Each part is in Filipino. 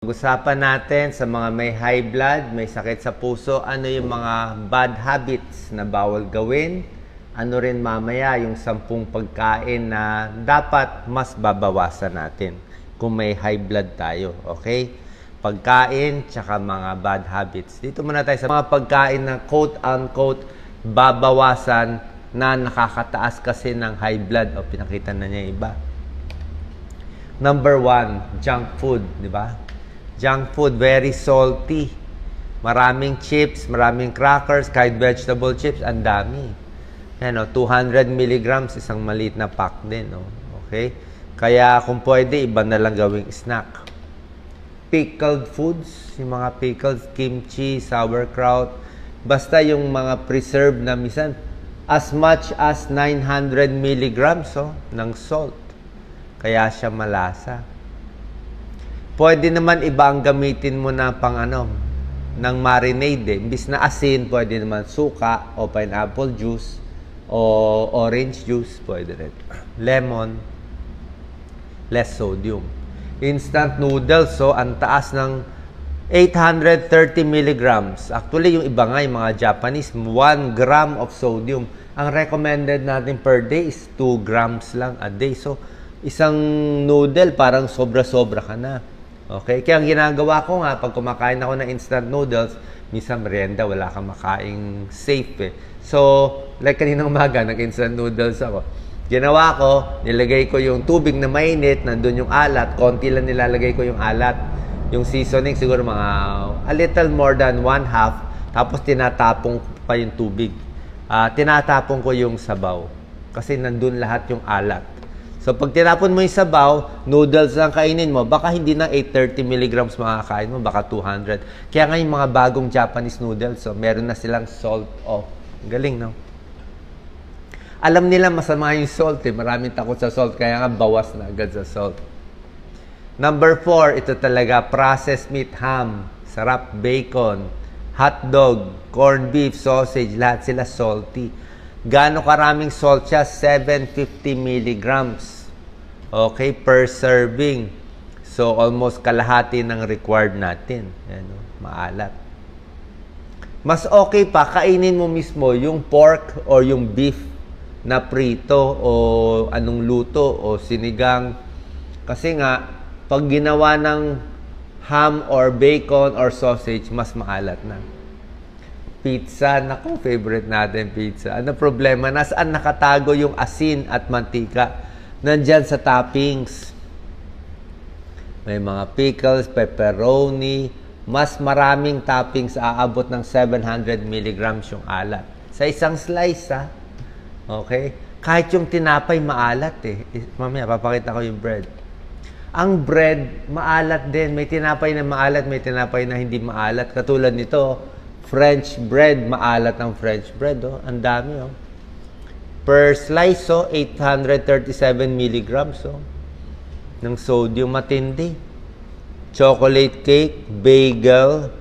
Usapan natin sa mga may high blood, may sakit sa puso, ano yung mga bad habits na bawal gawin. Ano rin mamaya yung 10 pagkain na dapat mas babawasan natin kung may high blood tayo. Okay? Pagkain, tsaka mga bad habits. Dito muna tayo sa mga pagkain na quote-unquote babawasan na nakakataas kasi ng high blood. O, pinakita na niya iba. Number 1, junk food. Di ba? Junk food, very salty. Maraming chips, maraming crackers, kahit vegetable chips, ang dami. Yan, 200 milligrams, isang maliit na pack din. Okay? Kaya kung pwede, iba na lang gawing snack. Pickled foods, yung mga pickles, kimchi, sauerkraut, basta yung mga preserved na minsan, as much as 900 milligrams ng salt. Kaya siya malasa. Pwede naman iba ang gamitin mo na pang ng marinade. Imbis na asin, pwede naman suka o pineapple juice o orange juice. Pwede rin. Lemon. Less sodium. Instant noodles, ang taas ng 830 milligrams. Actually, yung iba nga, yung mga Japanese, 1 gram of sodium. Ang recommended natin per day is 2 grams lang a day. So, isang noodle, parang sobra-sobra ka na. Okay? Kaya ang ginagawa ko nga, pag kumakain ako ng instant noodles, minsan merienda, wala kang makaing safe So, like kaninang umaga, nag-instant noodles ako. Ginawa ko, nilagay ko yung tubig na mainit, nandun yung alat, konti lang nilalagay ko yung alat. Yung seasoning, siguro mga a little more than 1/2, tapos tinatapong pa yung tubig. Tinatapong ko yung sabaw, kasi nandun lahat yung alat. So, pag tinapon mo yung sabaw, noodles lang kainin mo, baka hindi na 830 milligrams makakain mo, baka 200. Kaya nga yung mga bagong Japanese noodles, meron na silang salt off. Galing, no? Alam nila masama yung salt, Maraming takot sa salt, kaya nga bawas na agad sa salt. Number 4, ito talaga, processed meat, ham, sarap, bacon, hotdog, corned beef, sausage, lahat sila salty. Gaano karaming salt siya? 750 milligrams. Okay, per serving. So, almost kalahati ng required natin. Maalat. Mas okay pa, kainin mo mismo yung pork or yung beef na prito o anong luto o sinigang. Kasi nga, pag ginawa ng ham or bacon or sausage, mas maalat na. Pizza, naku, favorite natin pizza. Ano problema? Nasaan nakatago yung asin at mantika? Nandyan sa toppings. May mga pickles, pepperoni, mas maraming toppings, aabot ng 700 milligrams yung alat. Sa isang slice, Okay? Kahit yung tinapay, maalat Mamaya, papakita ko yung bread. Ang bread, maalat din. May tinapay na maalat, may tinapay na hindi maalat. Katulad nito, French bread, maalat ang French bread. Ang dami. Per slice, 837 milligrams ng sodium, matindi. Chocolate cake, bagel.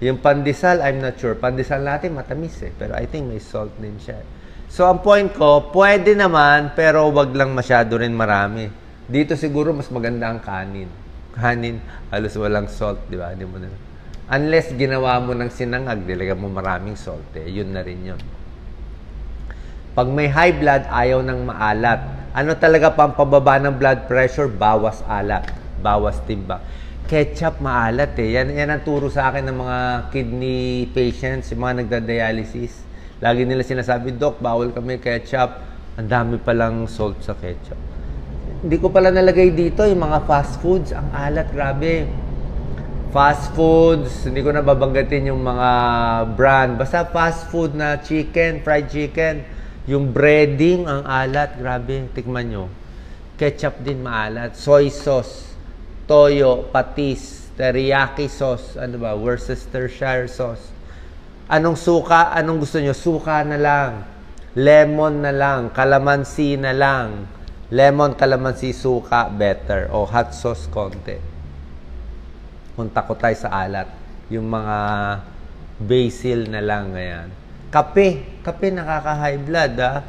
Yung pandesal, I'm not sure. Pandesal natin, matamis Pero I think may salt din siya. So, ang point ko, pwede naman, pero wag lang masyado rin marami. Dito siguro, mas maganda ang kanin. Kanin, halos walang salt, di ba? Hindi mo na. Unless ginawa mo ng sinangag, dilagyan mo maraming salt Yun na rin yun. Pag may high blood, ayaw ng maalat. Ano talaga pampababa ng blood pressure? Bawas alat. Bawas timbang. Ketchup, maalat Yan ang turo sa akin ng mga kidney patients, yung mga nagda-dialysis. Lagi nila sinasabi, Doc, bawal kami ketchup. Ang dami palang salt sa ketchup. Hindi ko pala nalagay dito yung mga fast foods. Ang alat, grabe. Fast foods, hindi ko na babanggatin yung mga brand. Basta fast food na chicken, fried chicken. Yung breading, ang alat, grabe. Tikman nyo. Ketchup din maalat. Soy sauce, toyo, patis, teriyaki sauce, Worcestershire sauce. Anong suka? Anong gusto nyo? Suka na lang. Lemon na lang. Calamansi na lang. Lemon, calamansi, suka, better. O hot sauce konti. Punta ko tayo sa alat. Yung mga basil na lang. Ayan. Kape. Kape nakaka-high blood.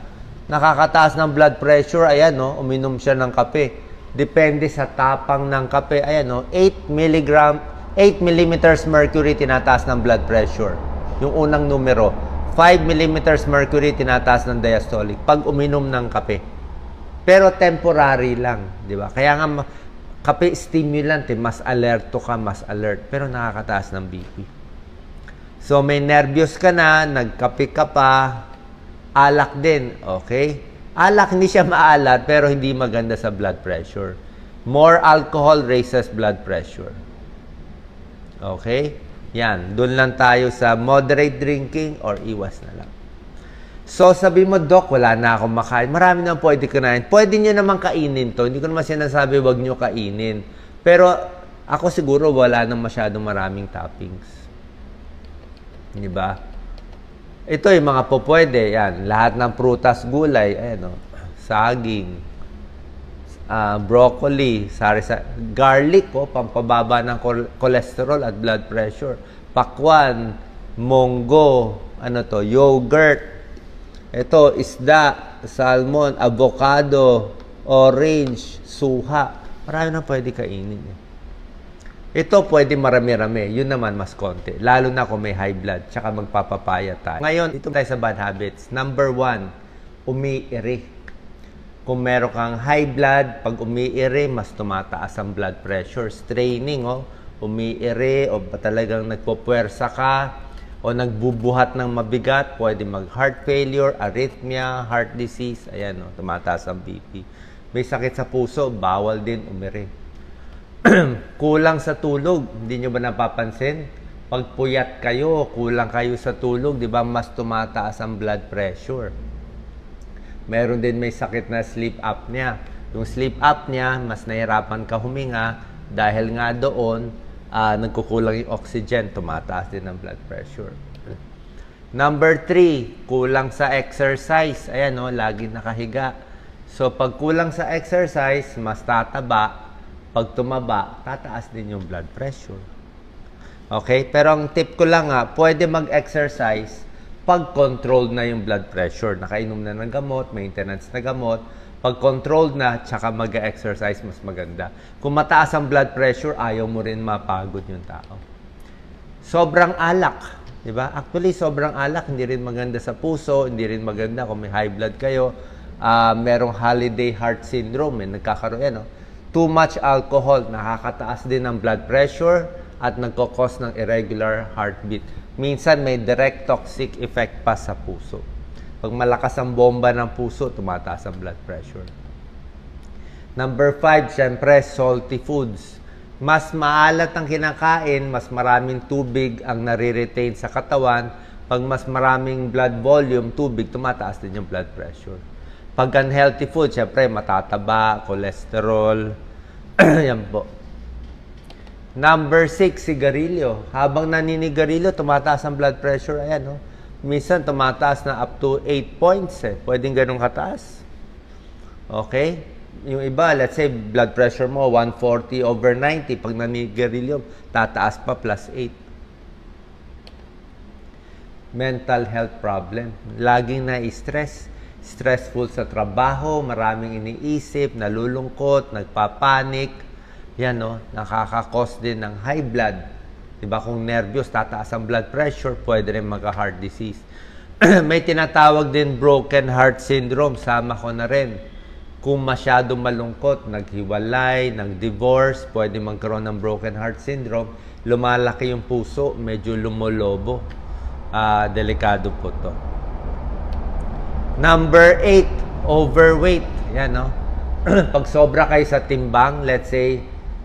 Nakakataas ng blood pressure. Ayan, uminom siya ng kape. Depende sa tapang ng kape. Ayan, 8 milligram 8 millimeters mercury, tinataas ng blood pressure. Yung unang numero. 5 millimeters mercury, tinataas ng diastolic pag uminom ng kape. Pero temporary lang, di ba? Kaya nga, kape stimulant, mas alerto ka, mas alert. Pero nakakataas ng BP. So, may nervyos ka na, nagkape ka pa, alak din, okay? Alak, hindi siya maalat, pero hindi maganda sa blood pressure. More alcohol raises blood pressure. Okay? Yan. Doon lang tayo sa moderate drinking or iwas na lang. So, sabi mo, Doc, wala na akong makain. Marami na pwede kinain. Pwede nyo naman kainin to. Hindi ko naman sinasabi, wag nyo kainin. Pero, ako siguro, wala nang masyadong maraming toppings. Di ba? Ito yung mga po pwede. Yan. Lahat ng prutas, gulay, ayan, saging, broccoli, garlic, pampababa ng cholesterol at blood pressure. Pakwan, monggo, yogurt. Ito, isda, salmon, avocado, orange, suha. Marami na pwede kainin. Ito pwede marami-rami. Yun naman mas konti. Lalo na kung may high blood. Tsaka magpapapaya tayo. Ngayon, ito tayo sa bad habits. Number 1, umiiri. Kung meron kang high blood, pag umiiri, mas tumataas ang blood pressure. Straining, umiiri, o talagang nagpupuwersa ka, o nagbubuhat ng mabigat, pwede mag-heart failure, arrhythmia, heart disease, ayan, tumataas ang BP. May sakit sa puso, bawal din umiri. Kulang sa tulog, hindi nyo ba napapansin? Pag puyat kayo, kulang kayo sa tulog, di ba mas tumataas ang blood pressure. Meron din may sakit na sleep apnea. Yung sleep apnea, mas nahirapan ka huminga dahil nga doon, nagkukulang yung oxygen, tumataas din ang blood pressure. Number 3, kulang sa exercise. Ayan, lagi nakahiga. So, pag kulang sa exercise, mas tataba. Pag tumaba, tataas din yung blood pressure. Okay? Pero ang tip ko lang pwede mag-exercise pag controlled na yung blood pressure. Nakainom na ng gamot, maintenance na gamot. Pag controlled na, tsaka mag-exercise, mas maganda. Kung mataas ang blood pressure, ayaw mo rin mapagod yung tao. Sobrang alak. Diba? Actually, sobrang alak, hindi rin maganda sa puso, hindi rin maganda kung may high blood kayo. Merong holiday heart syndrome, nagkakaroon yan. Too much alcohol, nakakataas din ng blood pressure at nagkakos ng irregular heartbeat. Minsan, may direct toxic effect pa sa puso. Pag malakas ang bomba ng puso, tumataas ang blood pressure. Number 5, syempre, salty foods. Mas maalat ang kinakain, mas maraming tubig ang nare-retain sa katawan. Pag mas maraming blood volume, tubig, tumataas din yung blood pressure. Pag unhealthy food, syempre, matataba, cholesterol. Yan po. Number 6, sigarilyo. Habang naninigarilyo, tumataas ang blood pressure. Ayan, minsan tumataas na up to 8 points. Pwedeng ganun kataas. Okay? Yung iba, let's say, blood pressure mo, 140/90. Pag naninigarilyo, tataas pa plus 8. Mental health problem. Laging na-stress. Stressful sa trabaho, maraming iniisip, nalulungkot, nagpapanik. Yan, nakaka-cause din ng high blood. Diba, kung nervyos, tataas ang blood pressure, pwede rin magka-heart disease. May tinatawag din broken heart syndrome, sama ko na rin. Kung masyadong malungkot, naghiwalay, nag-divorce, pwede magkaroon ng broken heart syndrome. Lumalaki yung puso, medyo lumolobo. Delikado po to. Number 8, overweight. Yan, Pag sobra kayo sa timbang, let's say,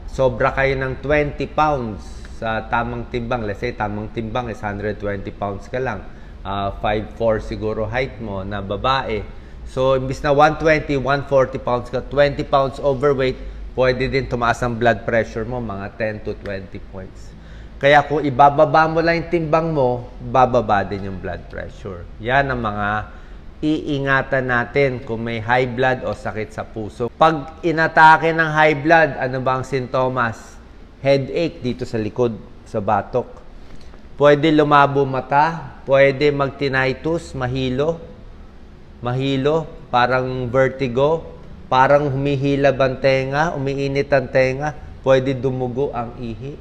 sobra kayo ng 20 pounds sa tamang timbang. Let's say, tamang timbang is 120 pounds ka lang. 5'4" siguro height mo na babae. So, imbis na 120, 140 pounds ka, 20 pounds overweight, pwede din tumaas ang blood pressure mo, mga 10 to 20 points. Kaya kung ibababa mo lang yung timbang mo, bababa din yung blood pressure. Yan ang mga iingatan natin kung may high blood o sakit sa puso. Pag inatake ng high blood, ano ba ang sintomas? Headache dito sa likod, sa batok. Pwede lumabo mata, pwede mag-tinnitus, mahilo, parang vertigo, parang humihilab ang tenga, umiinit ang tenga, pwede dumugo ang ihi.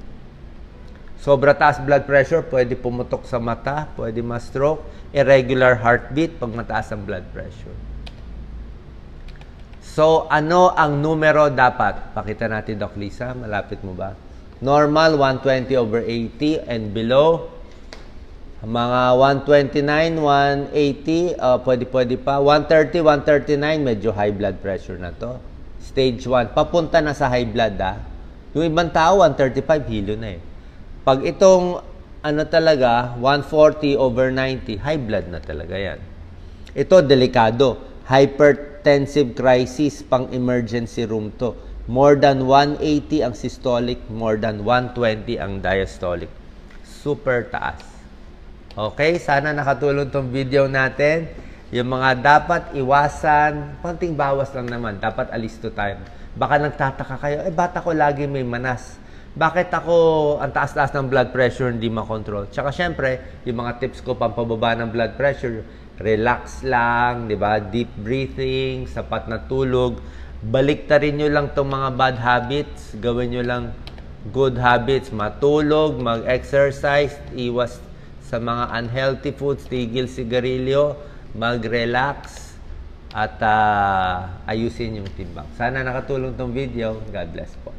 Sobra taas blood pressure, pwede pumutok sa mata, pwede ma-stroke, irregular heartbeat pag mataas ang blood pressure. So, ano ang numero dapat? Pakita natin, Doc Lisa. Malapit mo ba? Normal, 120/80 and below. Mga 129, 180, pwede pa. 130, 139, medyo high blood pressure na to. Stage 1, papunta na sa high blood, Yung ibang tao, 135, hilo na eh. Pag itong, talaga, 140/90, high blood na talaga yan. Ito, delikado. Hypertensive crisis, pang emergency room to. More than 180 ang systolic, more than 120 ang diastolic. Super taas. Okay, sana nakatulong tong video natin. Yung mga dapat iwasan, konting bawas lang naman. Dapat alis to time. Baka nagtataka kayo, ba't ako lagi may manas? Bakit ako ang taas-taas ng blood pressure hindi makontrol? Tsaka syempre, yung mga tips ko pampababa ng blood pressure, relax lang, di ba? Deep breathing, sapat na tulog. Baliktarin nyo lang tong mga bad habits. Gawin nyo lang good habits. Matulog, mag-exercise, iwas sa mga unhealthy foods, tigil sigarilyo, mag-relax, at ayusin yung timbang. Sana nakatulong tong video. God bless po.